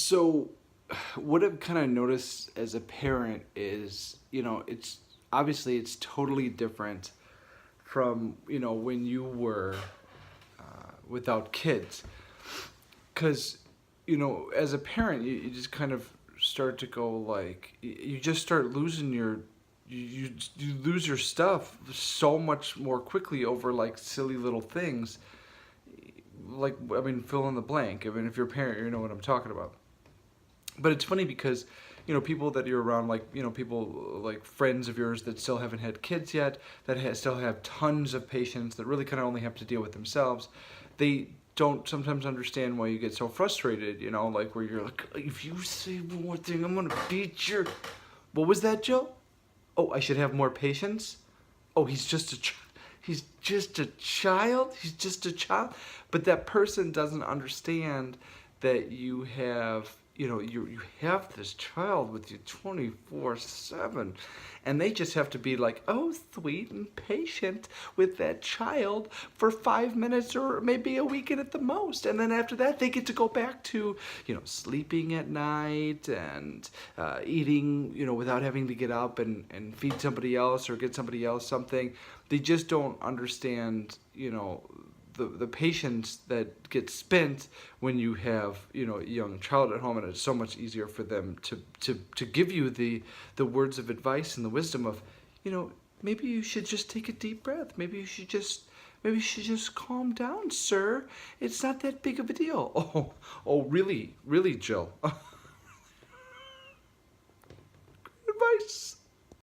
So, what I've kind of noticed as a parent is, it's obviously it's totally different from, when you were without kids. Because, as a parent, you just kind of start to go like, you just start losing you lose your stuff so much more quickly over like silly little things. Like, I mean, fill in the blank. I mean, if you're a parent, you know what I'm talking about. But it's funny because people that you're around, like people like friends of yours that still haven't had kids yet, that still have tons of patience, that really kind of only have to deal with themselves. They don't sometimes understand why you get so frustrated, like where you're like, if you say one more thing, I'm gonna beat your. What was that, Joe? Oh, I should have more patience. Oh, he's just a child. He's just a child. But that person doesn't understand that you have this child with you 24/7, and they just have to be like, oh, sweet and patient with that child for 5 minutes or maybe a weekend at the most, and then after that they get to go back to sleeping at night and eating without having to get up and feed somebody else or get somebody else something. They just don't understand the patience that gets spent when you have a young child at home, and it's so much easier for them to give you the words of advice and the wisdom of maybe you should just take a deep breath, maybe you should just calm down, sir, it's not that big of a deal. Oh, really, Jill. Advice.